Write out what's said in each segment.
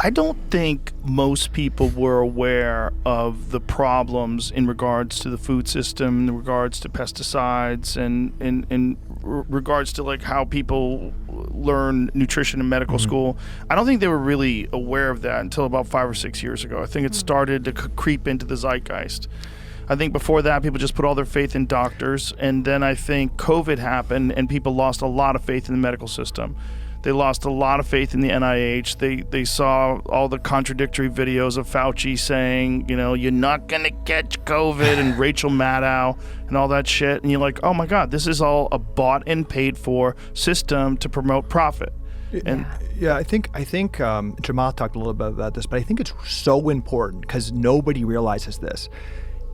I don't think most people were aware of the problems in regards to the food system, in regards to pesticides, and in regards to like how people learn nutrition in medical school. I don't think they were really aware of that until about 5 or 6 years ago. I think it started to creep into the zeitgeist. I think before that, people just put all their faith in doctors, and then I think COVID happened, and people lost a lot of faith in the medical system. They lost a lot of faith in the NIH. They saw all the contradictory videos of Fauci saying, you know, you're not going to catch COVID, and Rachel Maddow and all that shit. And you're like, oh my God, this is all a bought and paid for system to promote profit. And I think Jamal talked a little bit about this, but I think it's so important because nobody realizes this.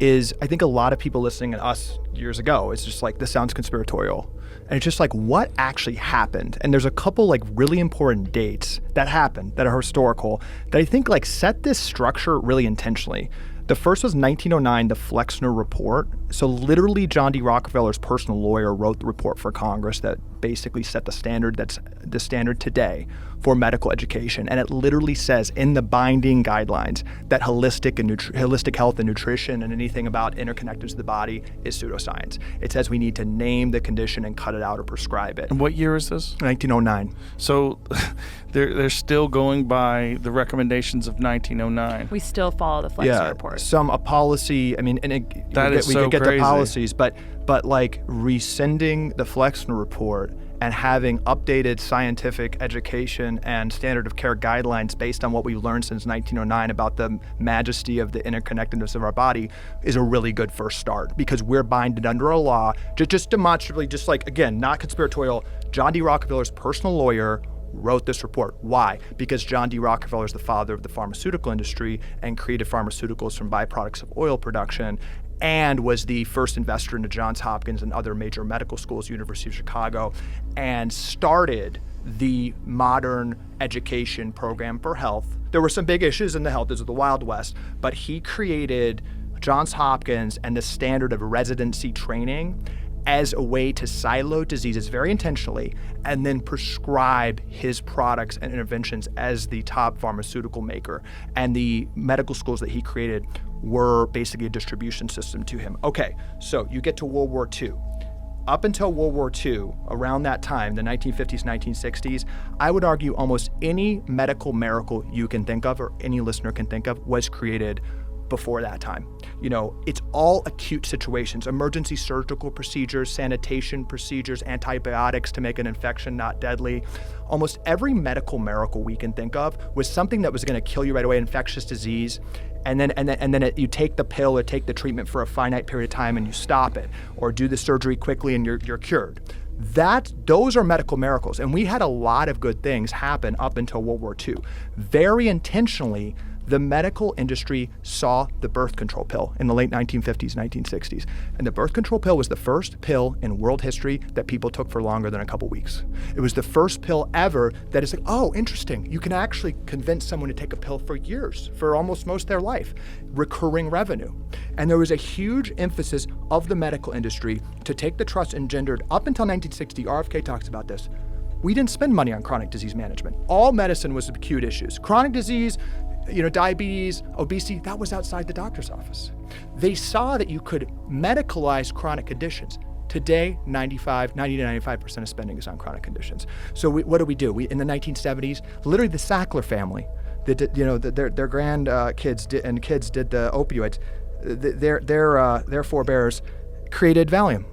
I think a lot of people listening to us years ago, it's just like, this sounds conspiratorial. And it's just like, what actually happened? And there's a couple like really important dates that happened that are historical that I think like set this structure really intentionally. The first was 1909, the Flexner Report. So literally John D. Rockefeller's personal lawyer wrote the report for Congress that basically set the standard that's the standard today for medical education. And it literally says in the binding guidelines that holistic health and nutrition and anything about interconnectedness of the body is pseudoscience. It says we need to name the condition and cut it out or prescribe it. And what year is this? 1909. So they're still going by the recommendations of 1909. We still follow the Flexner Report. A policy, I mean, and we could get to policies, but like rescinding the Flexner Report and having updated scientific education and standard of care guidelines based on what we've learned since 1909 about the majesty of the interconnectedness of our body is a really good first start, because we're binded under a law, just demonstrably, just like, again, not conspiratorial. John D. Rockefeller's personal lawyer wrote this report. Why? Because John D. Rockefeller is the father of the pharmaceutical industry and created pharmaceuticals from byproducts of oil production, and was the first investor into Johns Hopkins and other major medical schools, University of Chicago, and started the modern education program for health. There were some big issues in the health, this is the Wild West, but he created Johns Hopkins and the standard of residency training as a way to silo diseases very intentionally and then prescribe his products and interventions as the top pharmaceutical maker. And the medical schools that he created were basically a distribution system to him. Okay, so you get to World War II. Up until World War II, around that time, the 1950s, 1960s, I would argue almost any medical miracle you can think of or any listener can think of was created before that time. You know, it's all acute situations, emergency surgical procedures, sanitation procedures, antibiotics to make an infection not deadly. Almost every medical miracle we can think of was something that was going to kill you right away, infectious disease, and then you take the pill or take the treatment for a finite period of time and you stop it, or do the surgery quickly and you're cured. Those are medical miracles, and we had a lot of good things happen up until World War II. Very intentionally, the medical industry saw the birth control pill in the late 1950s, 1960s. And the birth control pill was the first pill in world history that people took for longer than a couple weeks. It was the first pill ever that is like, oh, interesting. You can actually convince someone to take a pill for years, for almost most of their life, recurring revenue. And there was a huge emphasis of the medical industry to take the trust engendered up until 1960. RFK talks about this. We didn't spend money on chronic disease management. All medicine was acute issues. Chronic disease, diabetes, obesity, that was outside the doctor's office. They saw that you could medicalize chronic conditions. Today, 90 to 95% of spending is on chronic conditions. So what do? In the 1970s, literally the Sackler family, their grandkids did the opioids. Their forebears created Valium.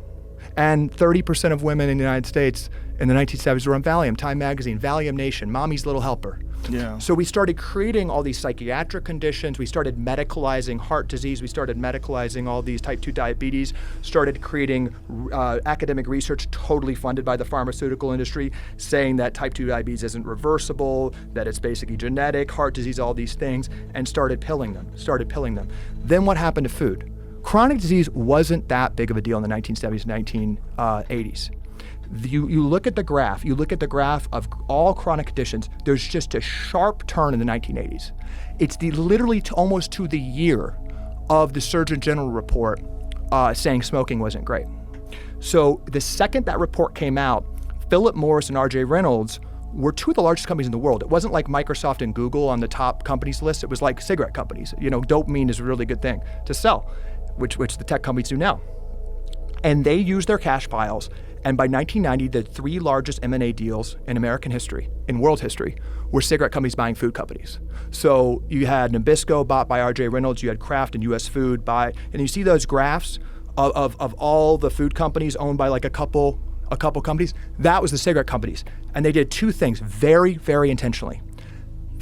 And 30% of women in the United States in the 1970s were on Valium. Time Magazine, Valium Nation, Mommy's Little Helper. Yeah. So we started creating all these psychiatric conditions. We started medicalizing heart disease. We started medicalizing all these type 2 diabetes, started creating academic research totally funded by the pharmaceutical industry, saying that type 2 diabetes isn't reversible, that it's basically genetic, heart disease, all these things, and started pilling them. Then what happened to food? Chronic disease wasn't that big of a deal in the 1970s, 1980s. You look at the graph of all chronic conditions, there's just a sharp turn in the 1980s. It's literally almost to the year of the Surgeon General report saying smoking wasn't great. So the second that report came out, Philip Morris and R.J. Reynolds were two of the largest companies in the world. It wasn't like Microsoft and Google on the top companies list. It was like cigarette companies. Dopamine is a really good thing to sell, which the tech companies do now. And they used their cash piles. And by 1990, the three largest M&A deals in American history, in world history, were cigarette companies buying food companies. So you had Nabisco bought by R.J. Reynolds, you had Kraft and U.S. Food and you see those graphs of all the food companies owned by like a couple companies. That was the cigarette companies. And they did two things very, very intentionally.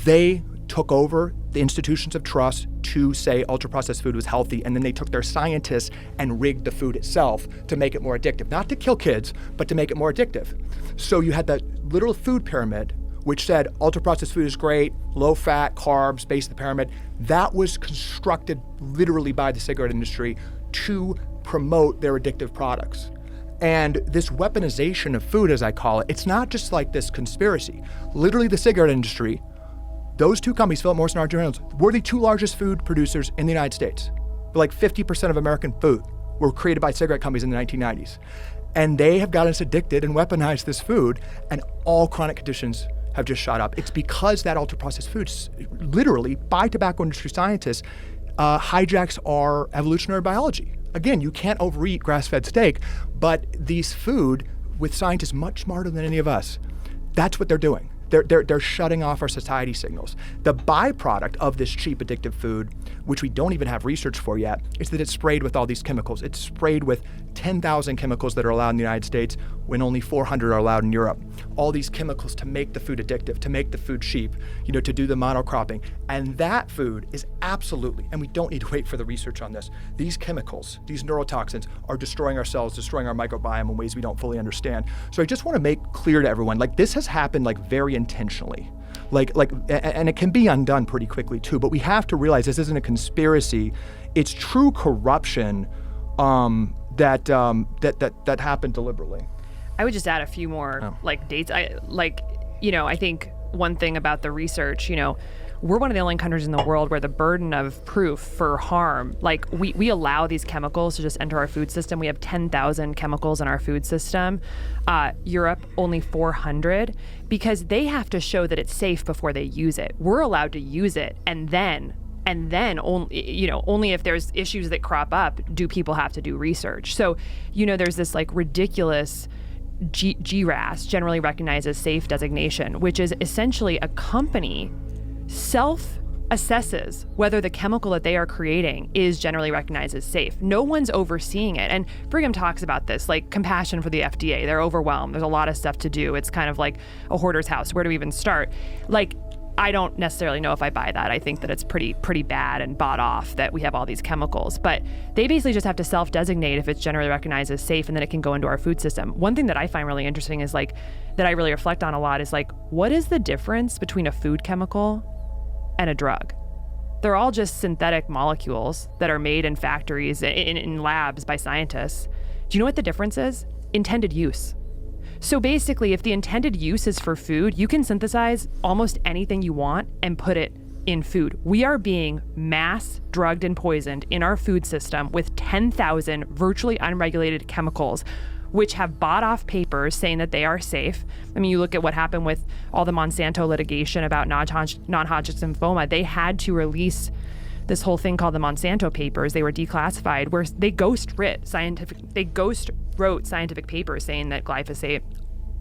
They took over the institutions of trust to say ultra-processed food was healthy, and then they took their scientists and rigged the food itself to make it more addictive. Not to kill kids, but to make it more addictive. So you had that literal food pyramid, which said ultra-processed food is great, low fat, carbs, base of the pyramid. That was constructed literally by the cigarette industry to promote their addictive products. And this weaponization of food, as I call it, it's not just like this conspiracy. Literally the cigarette industry, those two companies, Philip Morris and R.J. Reynolds, were the two largest food producers in the United States. Like 50% of American food were created by cigarette companies in the 1990s. And they have gotten us addicted and weaponized this food, and all chronic conditions have just shot up. It's because that ultra-processed food, literally by tobacco industry scientists, hijacks our evolutionary biology. Again, you can't overeat grass-fed steak, but these food, with scientists much smarter than any of us, that's what they're doing. They're shutting off our satiety signals. The byproduct of this cheap addictive food, which we don't even have research for yet, is that it's sprayed with all these chemicals. It's sprayed with 10,000 chemicals that are allowed in the United States when only 400 are allowed in Europe. All these chemicals to make the food addictive, to make the food cheap, to do the monocropping. And that food is absolutely, and we don't need to wait for the research on this, these chemicals, these neurotoxins are destroying our cells, destroying our microbiome in ways we don't fully understand. So I just want to make clear to everyone, this has happened very intentionally. And it can be undone pretty quickly too, but we have to realize this isn't a conspiracy. It's true corruption that happened deliberately. I would just add a few more dates. I think one thing about the research, we're one of the only countries in the world where the burden of proof for harm, we allow these chemicals to just enter our food system. We have 10,000 chemicals in our food system. Europe, only 400, because they have to show that it's safe before they use it. We're allowed to use it, and then only if there's issues that crop up do people have to do research. So, there's this ridiculous GRAS, generally recognized as safe designation, which is essentially a company self-assesses whether the chemical that they are creating is generally recognized as safe. No one's overseeing it. And Brigham talks about this, compassion for the FDA. They're overwhelmed. There's a lot of stuff to do. It's kind of like a hoarder's house. Where do we even start? I don't necessarily know if I buy that. I think that it's pretty bad and bought off that we have all these chemicals. But they basically just have to self-designate if it's generally recognized as safe, and then it can go into our food system. One thing that I find really interesting is that I really reflect on a lot is what is the difference between a food chemical and a drug? They're all just synthetic molecules that are made in factories, in labs by scientists. Do you know what the difference is? Intended use. So basically, if the intended use is for food, you can synthesize almost anything you want and put it in food. We are being mass drugged and poisoned in our food system with 10,000 virtually unregulated chemicals, which have bought off papers saying that they are safe. I mean, you look at what happened with all the Monsanto litigation about non-Hodgkin's lymphoma. They had to release this whole thing called the Monsanto papers. They were declassified, where they ghost wrote scientific papers saying that glyphosate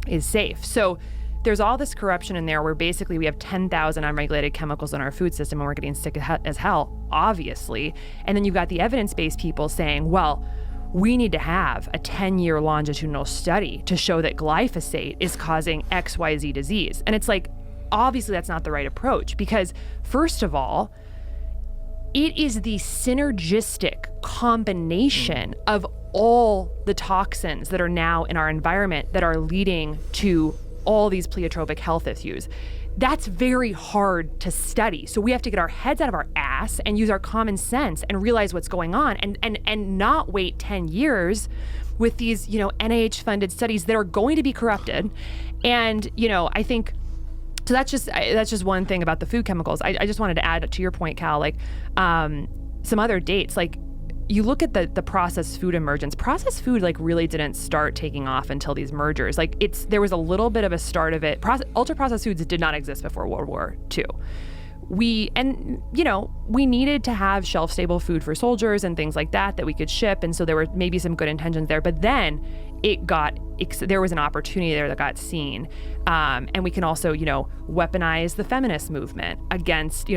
is safe. So there's all this corruption in there where basically we have 10,000 unregulated chemicals in our food system and we're getting sick as hell, obviously. And then you've got the evidence-based people saying, well, we need to have a 10-year longitudinal study to show that glyphosate is causing XYZ disease. And it's obviously that's not the right approach, because first of all, it is the synergistic combination of all the toxins that are now in our environment that are leading to all these pleiotropic health issues. That's very hard to study. So we have to get our heads out of our ass and use our common sense and realize what's going on, and not wait 10 years with these, NIH-funded studies that are going to be corrupted. And, I think, so that's just one thing about the food chemicals. I just wanted to add to your point, Cal, some other dates, you look at the processed food emergence. Processed food like really didn't start taking off until these mergers. Like there was a little bit of a start of it. Ultra processed foods did not exist before World War II. We needed to have shelf stable food for soldiers and things like that we could ship, and so there were maybe some good intentions there. But then there was an opportunity there that got seen, and we can also weaponize the feminist movement against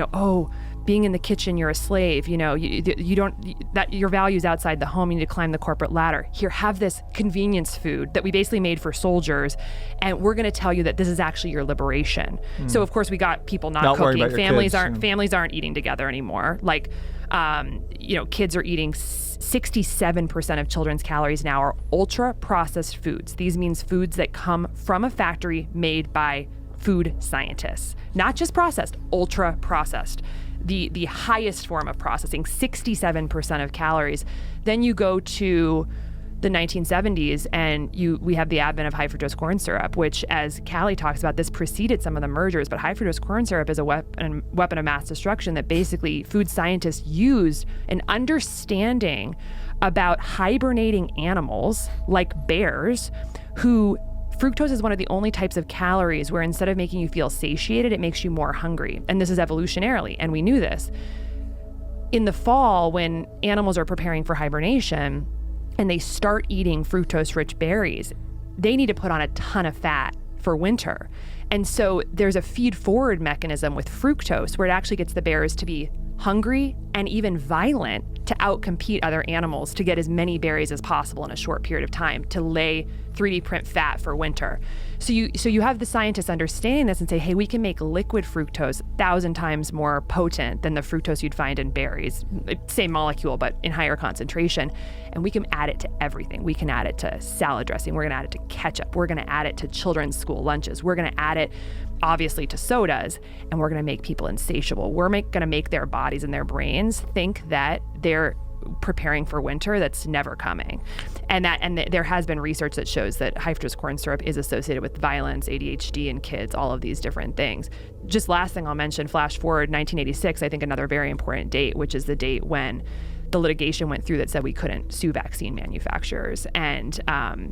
being in the kitchen, you're a slave. You don't, that your values outside the home. You need to climb the corporate ladder. Here, have this convenience food that we basically made for soldiers, and we're going to tell you that this is actually your liberation. So of course we got people not cooking. Families aren't eating together anymore. Like, kids are eating 67% of children's calories now are ultra processed foods. These means foods that come from a factory made by food scientists, not just processed, ultra processed. The highest form of processing, 67% of calories. Then you go to the 1970s and we have the advent of high fructose corn syrup, which, as Callie talks about, this preceded some of the mergers, but high fructose corn syrup is a weapon of mass destruction that basically food scientists used an understanding about hibernating animals like bears who fructose is one of the only types of calories where instead of making you feel satiated, it makes you more hungry. And this is evolutionarily, and we knew this. In the fall, when animals are preparing for hibernation and they start eating fructose-rich berries, they need to put on a ton of fat for winter. And so there's a feed-forward mechanism with fructose where it actually gets the bears to be hungry and even violent to outcompete other animals to get as many berries as possible in a short period of time to lay 3D print fat for winter. So you have the scientists understanding this and say, hey, we can make liquid fructose 1,000 times more potent than the fructose you'd find in berries. Same molecule, but in higher concentration. And we can add it to everything. We can add it to salad dressing. We're going to add it to ketchup. We're going to add it to children's school lunches. We're going to add it obviously to sodas, and we're going to make people insatiable. We're going to make their bodies and their brains think that they're preparing for winter that's never coming. And there has been research that shows that high fructose corn syrup is associated with violence, ADHD in kids, all of these different things. Just last thing I'll mention, flash forward 1986, I think another very important date, which is the date when the litigation went through that said we couldn't sue vaccine manufacturers. And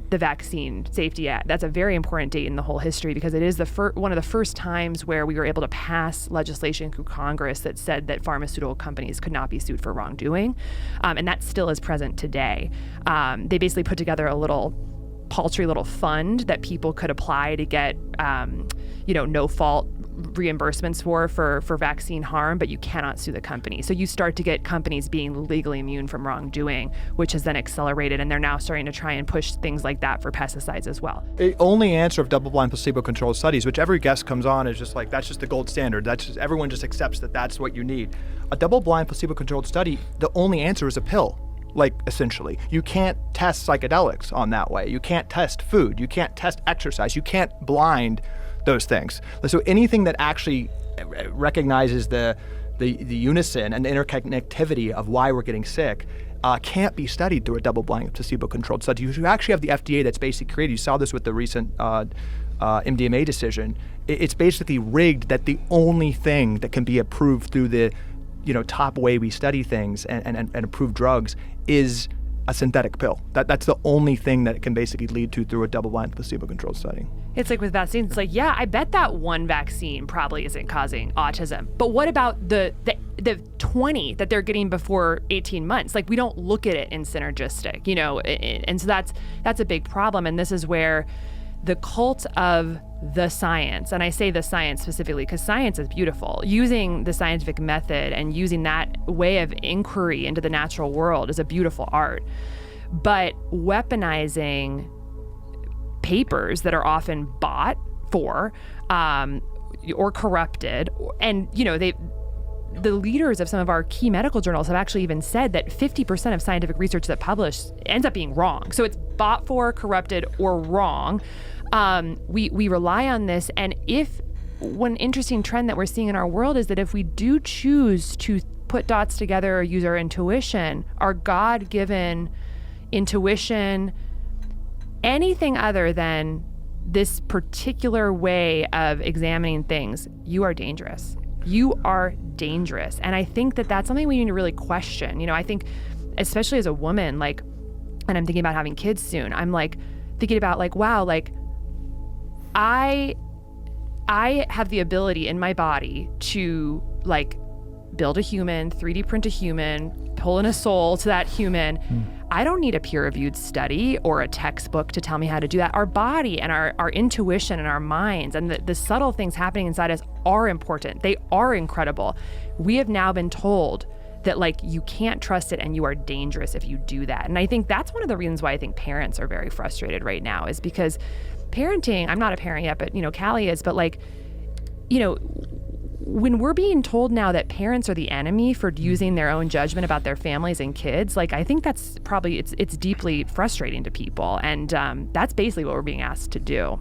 the Vaccine Safety Act, that's a very important date in the whole history because it is one of the first times where we were able to pass legislation through Congress that said that pharmaceutical companies could not be sued for wrongdoing. And that still is present today. They basically put together a paltry little fund that people could apply to get no fault reimbursements for vaccine harm, but you cannot sue the company. So you start to get companies being legally immune from wrongdoing, which has then accelerated, and they're now starting to try and push things like that for pesticides as well. The only answer of double-blind placebo-controlled studies, which every guest comes on is just like, that's just the gold standard. Everyone just accepts that that's what you need. A double-blind placebo-controlled study, the only answer is a pill. Like, essentially, you can't test psychedelics on that way. You can't test food. You can't test exercise. You can't blind those things. So anything that actually recognizes the unison and the interconnectivity of why we're getting sick can't be studied through a double-blind placebo-controlled study. You actually have the FDA that's basically created. You saw this with the recent MDMA decision. It's basically rigged that the only thing that can be approved through the top way we study things and approve drugs is a synthetic pill. That's the only thing that it can basically lead to through a double-blind placebo-controlled study. It's like with vaccines, it's like, yeah, I bet that one vaccine probably isn't causing autism. But what about the 20 that they're getting before 18 months? Like, we don't look at it in synergistic, and so that's a big problem. And this is where the cult of the science, and I say the science specifically because science is beautiful, using the scientific method and using that way of inquiry into the natural world is a beautiful art. But weaponizing papers that are often bought for or corrupted, and the leaders of some of our key medical journals have actually even said that 50% of scientific research that published ends up being wrong. So it's bought for, corrupted, or wrong. We rely on this, and one interesting trend that we're seeing in our world is that if we do choose to put dots together or use our intuition, our God-given intuition, anything other than this particular way of examining things, you are dangerous. You are dangerous. And I think that that's something we need to really question. I think especially as a woman, like, and I'm thinking about having kids soon, I'm like thinking about like, wow, like I have the ability in my body to like build a human, 3D print a human, pull in a soul to that human. I don't need a peer-reviewed study or a textbook to tell me how to do that. Our body and our intuition and our minds and the subtle things happening inside us are important. They are incredible. We have now been told that like you can't trust it and you are dangerous if you do that. And I think that's one of the reasons why I think parents are very frustrated right now, is because parenting, I'm not a parent yet, but you know, Callie is, but like, you know, when we're being told now that parents are the enemy for using their own judgment about their families and kids, like I think that's probably, it's deeply frustrating to people. And that's basically what we're being asked to do.